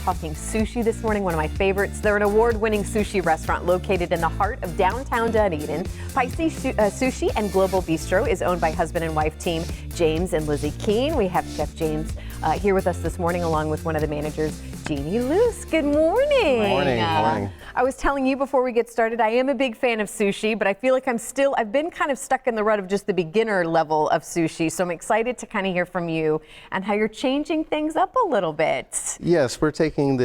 talking sushi this morning, one of my favorites. They're an award-winning sushi restaurant located in the heart of downtown Dunedin. Pisces Sushi and Global Bistro is owned by husband and wife team James and Lizzie Keene. We have Chef James here with us this morning, along with one of the managers, Jeannie Luce. Good morning. Good morning. Morning. I was telling you before we get started, I am a big fan of sushi, but I feel like I've been kind of stuck in the rut of just the beginner level of sushi. So I'm excited to kind of hear from you and how you're changing things up a little bit. Yes, we're taking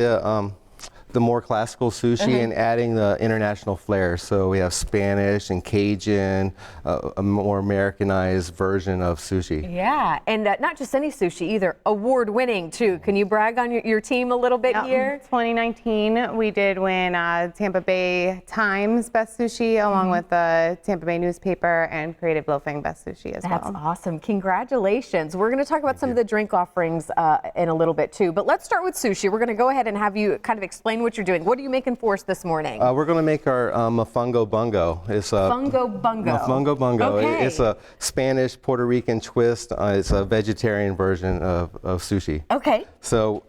the more classical sushi and adding the international flair. So we have Spanish and Cajun, a more Americanized version of sushi. Yeah, and not just any sushi either, award-winning too. Can you brag on your team a little bit here? 2019, we did win Tampa Bay Times Best Sushi, along with the Tampa Bay newspaper and Creative Loafing Best Sushi as well. That's awesome. Congratulations. We're going to talk about some of the drink offerings in a little bit too, but let's start with sushi. We're going to go ahead and have you kind of explain what you're doing. What are you making for us this morning? We're going to make our mofongo bungo. It's a mofongo bungo. Mofongo bungo. Okay. It's a Spanish Puerto Rican twist. It's a vegetarian version of sushi. Okay. So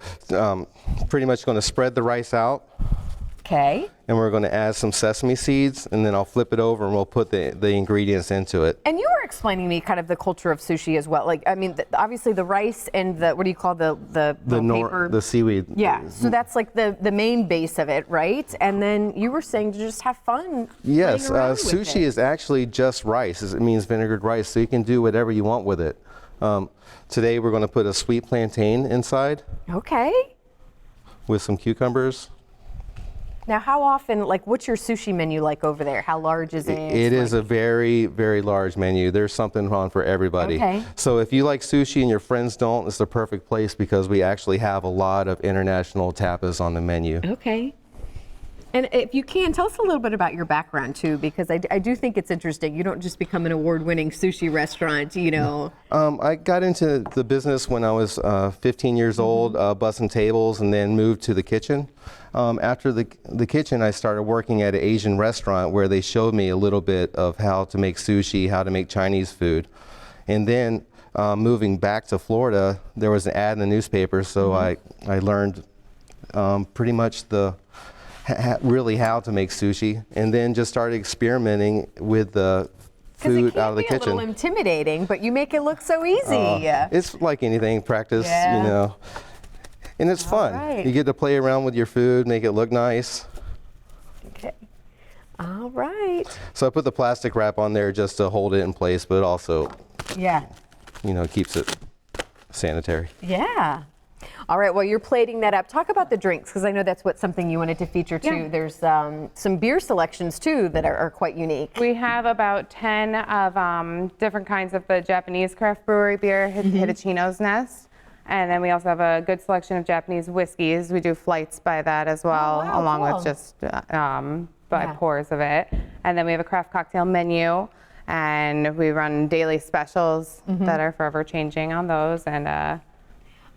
pretty much going to spread the rice out. Okay. And we're going to add some sesame seeds, and then I'll flip it over and we'll put the ingredients into it. And you were explaining to me kind of the culture of sushi as well. Like, I mean, obviously the rice and the, what do you call the paper? The seaweed. Yeah, so that's like the main base of it, right? And then you were saying to just have fun. Yes, sushi is actually just rice. It means vinegared rice, so you can do whatever you want with it. Today we're going to put a sweet plantain inside. Okay. With some cucumbers. Now, how often, like, what's your sushi menu like over there? How large is it? It is a very, very large menu. There's something on for everybody. Okay. So if you like sushi and your friends don't, it's the perfect place because we actually have a lot of international tapas on the menu. Okay. And if you can, tell us a little bit about your background too, because I do think it's interesting. You don't just become an award-winning sushi restaurant, you know. I got into the business when I was 15 years old, bussing tables, and then moved to the kitchen. After the kitchen, I started working at an Asian restaurant where they showed me a little bit of how to make sushi, how to make Chinese food. And then moving back to Florida, there was an ad in the newspaper, so I learned pretty much really how to make sushi, and then just started experimenting with the food out of the kitchen. It can be a little intimidating, but you make it look so easy. It's like anything, practice, you know. And it's fun. Right. You get to play around with your food, make it look nice. Okay. All right. So I put the plastic wrap on there just to hold it in place, but it also, you know, keeps it sanitary. Yeah. All right, well, you're plating that up. Talk about the drinks, because I know that's something you wanted to feature too. Yeah. There's some beer selections too that are quite unique. We have about 10 of different kinds of the Japanese craft brewery beer, Hitachino's Nest. And then we also have a good selection of Japanese whiskeys. We do flights by that as well, along with just by pours of it. And then we have a craft cocktail menu, and we run daily specials that are forever changing on those. And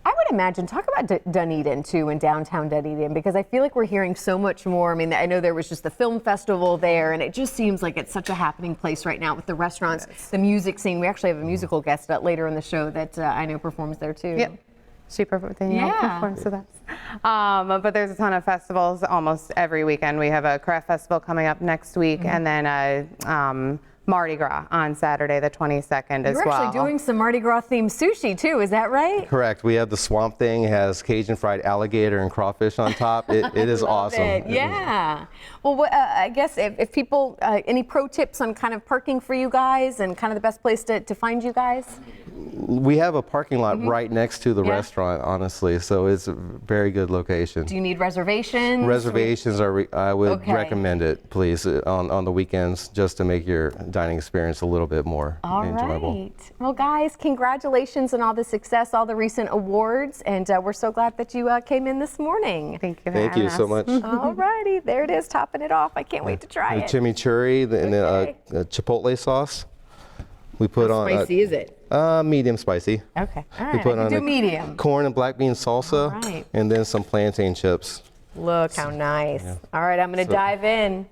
I would imagine, talk about Dunedin too, in downtown Dunedin, because I feel like we're hearing so much more. I mean, I know there was just the film festival there, and it just seems like it's such a happening place right now with the restaurants, the music scene. We actually have a musical guest later in the show that I know performs there too. Yep. She performs with us. But there's a ton of festivals almost every weekend. We have a craft festival coming up next week, and then a Mardi Gras on Saturday the 22nd as well. You're actually doing some Mardi Gras themed sushi too, is that right? Correct. We have the Swamp Thing. It has Cajun fried alligator and crawfish on top. It is awesome. Yeah. Well, I guess if people, any pro tips on kind of parking for you guys and kind of the best place to find you guys? We have a parking lot right next to the restaurant, honestly, so it's a very good location. Do you need reservations? Reservations I would recommend it, please, on the weekends, just to make your dining experience a little bit more enjoyable. All right. Well, guys, congratulations on all the success, all the recent awards, and we're so glad that you came in this morning. Thank you. Thank you so much. All righty, there it is, topping it off. I can't wait to try it. The chimichurri and the chipotle sauce. We put How spicy is it? Medium spicy. Okay. All We right. put I on can do medium. Corn and black bean salsa, and then some plantain chips. Look how nice. All right, I'm going to dive in.